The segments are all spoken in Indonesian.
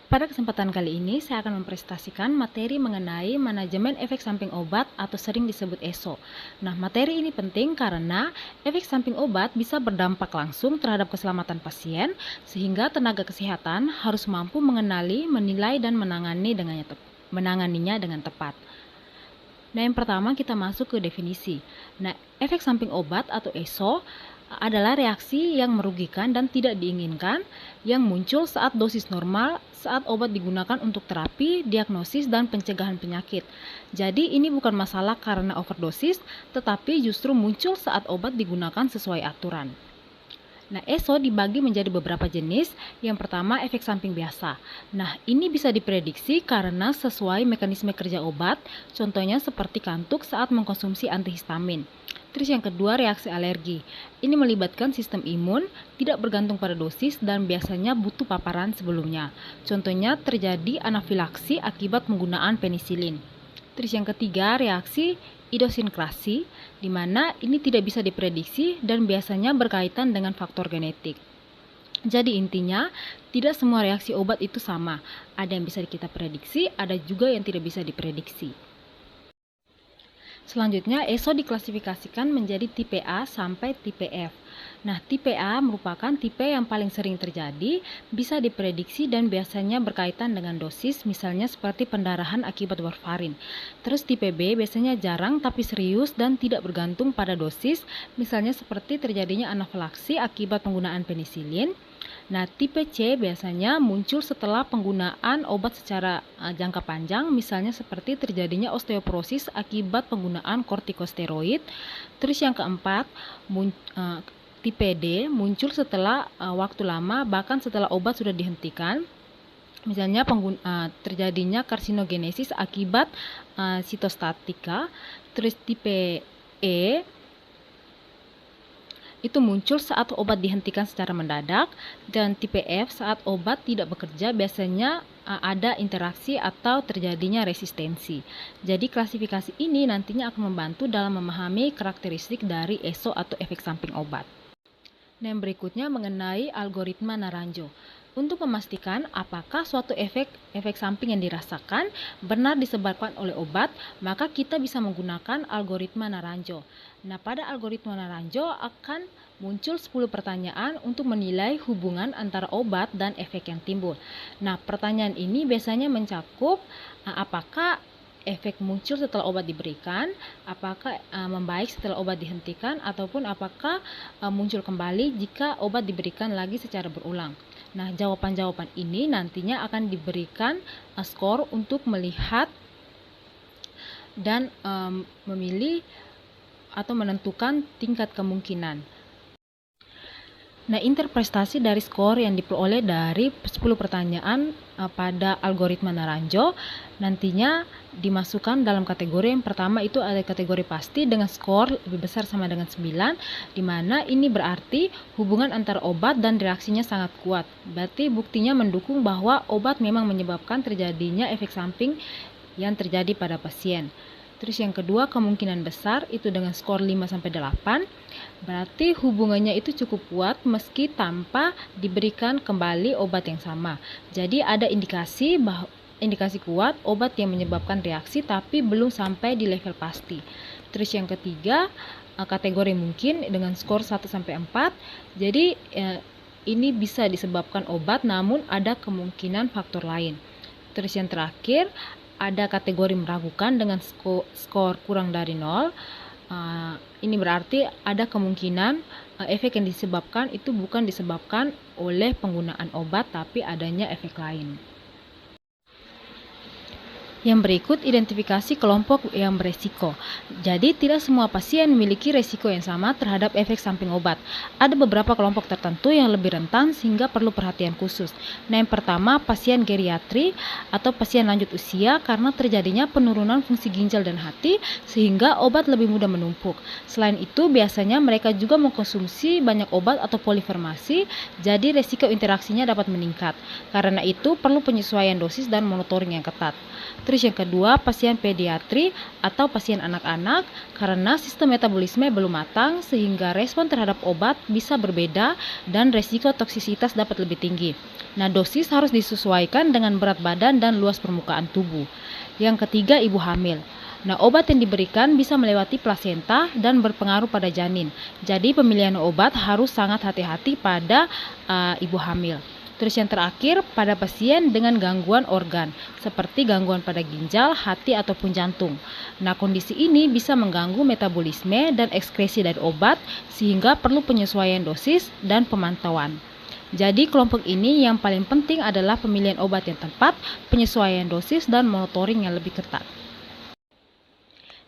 Pada kesempatan kali ini, saya akan mempresentasikan materi mengenai manajemen efek samping obat atau sering disebut ESO. Nah, materi ini penting karena efek samping obat bisa berdampak langsung terhadap keselamatan pasien, sehingga tenaga kesehatan harus mampu mengenali, menilai, dan menanganinya dengan tepat. Nah, yang pertama kita masuk ke definisi. Nah, efek samping obat atau ESO adalah reaksi yang merugikan dan tidak diinginkan yang muncul saat dosis normal saat obat digunakan untuk terapi, diagnosis, dan pencegahan penyakit. Jadi ini bukan masalah karena overdosis, tetapi justru muncul saat obat digunakan sesuai aturan. Nah, ESO dibagi menjadi beberapa jenis. Yang pertama, efek samping biasa. Nah, ini bisa diprediksi karena sesuai mekanisme kerja obat, contohnya seperti kantuk saat mengkonsumsi antihistamin. Terus yang kedua, reaksi alergi. Ini melibatkan sistem imun, tidak bergantung pada dosis dan biasanya butuh paparan sebelumnya. Contohnya terjadi anafilaksi akibat penggunaan penisilin. Terus yang ketiga, reaksi idiosinkrasi, di mana ini tidak bisa diprediksi dan biasanya berkaitan dengan faktor genetik. Jadi intinya, tidak semua reaksi obat itu sama. Ada yang bisa kita prediksi, ada juga yang tidak bisa diprediksi. Selanjutnya, ESO diklasifikasikan menjadi tipe A sampai tipe F. Nah, tipe A merupakan tipe yang paling sering terjadi, bisa diprediksi dan biasanya berkaitan dengan dosis, misalnya seperti pendarahan akibat warfarin. Terus tipe B biasanya jarang tapi serius dan tidak bergantung pada dosis, misalnya seperti terjadinya anafilaksi akibat penggunaan penisilin. Nah, tipe C biasanya muncul setelah penggunaan obat secara jangka panjang, misalnya seperti terjadinya osteoporosis akibat penggunaan kortikosteroid. Terus yang keempat, tipe D muncul setelah waktu lama, bahkan setelah obat sudah dihentikan. Misalnya terjadinya karsinogenesis akibat sitostatika. Terus tipe E itu muncul saat obat dihentikan secara mendadak, dan tipe F saat obat tidak bekerja, biasanya ada interaksi atau terjadinya resistensi. Jadi klasifikasi ini nantinya akan membantu dalam memahami karakteristik dari ESO atau efek samping obat. Nah, yang berikutnya mengenai algoritma Naranjo. Untuk memastikan apakah suatu efek samping yang dirasakan benar disebabkan oleh obat, maka kita bisa menggunakan algoritma Naranjo. Nah, pada algoritma Naranjo akan muncul 10 pertanyaan untuk menilai hubungan antara obat dan efek yang timbul. Nah, pertanyaan ini biasanya mencakup apakah efek muncul setelah obat diberikan, apakah membaik setelah obat dihentikan, ataupun apakah muncul kembali jika obat diberikan lagi secara berulang. Nah, jawaban-jawaban ini nantinya akan diberikan skor untuk melihat dan memilih atau menentukan tingkat kemungkinan. Nah, interpretasi dari skor yang diperoleh dari 10 pertanyaan pada algoritma Naranjo nantinya dimasukkan dalam kategori. Yang pertama itu ada kategori pasti dengan skor lebih besar sama dengan 9, di mana ini berarti hubungan antara obat dan reaksinya sangat kuat. Berarti buktinya mendukung bahwa obat memang menyebabkan terjadinya efek samping yang terjadi pada pasien. Terus yang kedua, kemungkinan besar itu dengan skor 5-8, berarti hubungannya itu cukup kuat meski tanpa diberikan kembali obat yang sama. Jadi ada indikasi kuat obat yang menyebabkan reaksi tapi belum sampai di level pasti. Terus yang ketiga, kategori mungkin dengan skor 1-4. Jadi ini bisa disebabkan obat namun ada kemungkinan faktor lain. Terus yang terakhir, ada kategori meragukan dengan skor kurang dari 0. Ini berarti ada kemungkinan efek yang disebabkan itu bukan disebabkan oleh penggunaan obat tapi adanya efek lain. Yang berikut identifikasi kelompok yang beresiko. Jadi tidak semua pasien memiliki resiko yang sama terhadap efek samping obat. Ada beberapa kelompok tertentu yang lebih rentan sehingga perlu perhatian khusus. Nah, yang pertama pasien geriatri atau pasien lanjut usia karena terjadinya penurunan fungsi ginjal dan hati sehingga obat lebih mudah menumpuk. Selain itu biasanya mereka juga mengkonsumsi banyak obat atau polifarmasi, jadi resiko interaksinya dapat meningkat. Karena itu perlu penyesuaian dosis dan monitoring yang ketat. Terus yang kedua, pasien pediatri atau pasien anak-anak karena sistem metabolisme belum matang sehingga respon terhadap obat bisa berbeda dan resiko toksisitas dapat lebih tinggi. Nah, dosis harus disesuaikan dengan berat badan dan luas permukaan tubuh. Yang ketiga, ibu hamil. Nah, obat yang diberikan bisa melewati plasenta dan berpengaruh pada janin. Jadi, pemilihan obat harus sangat hati-hati pada ibu hamil. Terus yang terakhir, pada pasien dengan gangguan organ, seperti gangguan pada ginjal, hati, ataupun jantung. Nah, kondisi ini bisa mengganggu metabolisme dan ekskresi dari obat, sehingga perlu penyesuaian dosis dan pemantauan. Jadi, kelompok ini yang paling penting adalah pemilihan obat yang tepat, penyesuaian dosis, dan monitoring yang lebih ketat.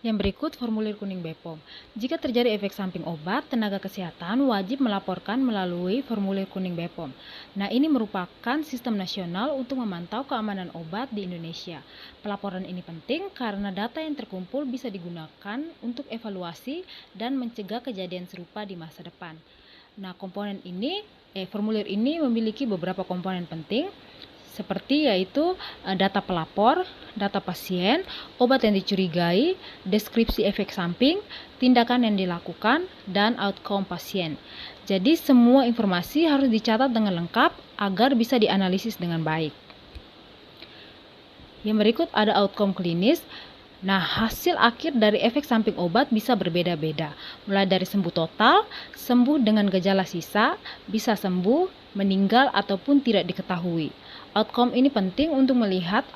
Yang berikut formulir kuning BPOM. Jika terjadi efek samping obat, tenaga kesehatan wajib melaporkan melalui formulir kuning BPOM. Nah, ini merupakan sistem nasional untuk memantau keamanan obat di Indonesia. Pelaporan ini penting karena data yang terkumpul bisa digunakan untuk evaluasi dan mencegah kejadian serupa di masa depan. Nah, formulir ini memiliki beberapa komponen penting, seperti yaitu data pelapor, data pasien, obat yang dicurigai, deskripsi efek samping, tindakan yang dilakukan, dan outcome pasien. Jadi semua informasi harus dicatat dengan lengkap agar bisa dianalisis dengan baik. Yang berikut ada outcome klinis. Nah, hasil akhir dari efek samping obat bisa berbeda-beda, mulai dari sembuh total, sembuh dengan gejala sisa, bisa sembuh, meninggal, ataupun tidak diketahui. Outcome ini penting untuk melihat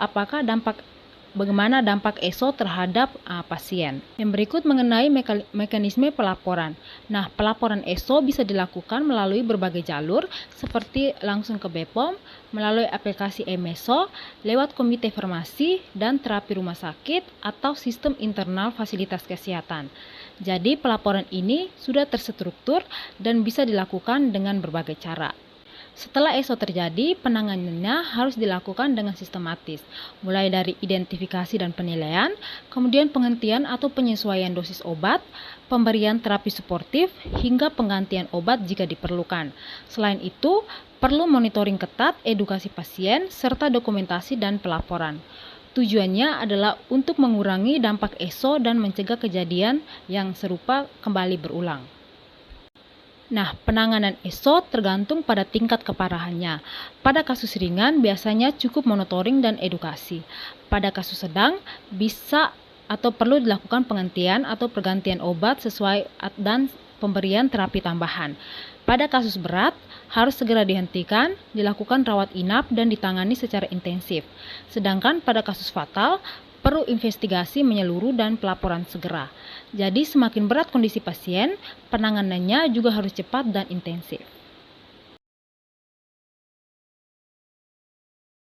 bagaimana dampak ESO terhadap pasien. Yang berikut mengenai mekanisme pelaporan. Nah, pelaporan ESO bisa dilakukan melalui berbagai jalur seperti langsung ke BPOM, melalui aplikasi eMeso, lewat komite farmasi dan terapi rumah sakit atau sistem internal fasilitas kesehatan. Jadi, pelaporan ini sudah terstruktur dan bisa dilakukan dengan berbagai cara. Setelah ESO terjadi, penanganannya harus dilakukan dengan sistematis, mulai dari identifikasi dan penilaian, kemudian penghentian atau penyesuaian dosis obat, pemberian terapi suportif, hingga penggantian obat jika diperlukan. Selain itu, perlu monitoring ketat, edukasi pasien, serta dokumentasi dan pelaporan. Tujuannya adalah untuk mengurangi dampak ESO dan mencegah kejadian yang serupa kembali berulang. Nah, penanganan ESO tergantung pada tingkat keparahannya. Pada kasus ringan, biasanya cukup monitoring dan edukasi. Pada kasus sedang, bisa atau perlu dilakukan penghentian atau pergantian obat sesuai dan pemberian terapi tambahan. Pada kasus berat, harus segera dihentikan, dilakukan rawat inap, dan ditangani secara intensif. Sedangkan pada kasus fatal, perlu investigasi menyeluruh dan pelaporan segera. Jadi semakin berat kondisi pasien, penanganannya juga harus cepat dan intensif.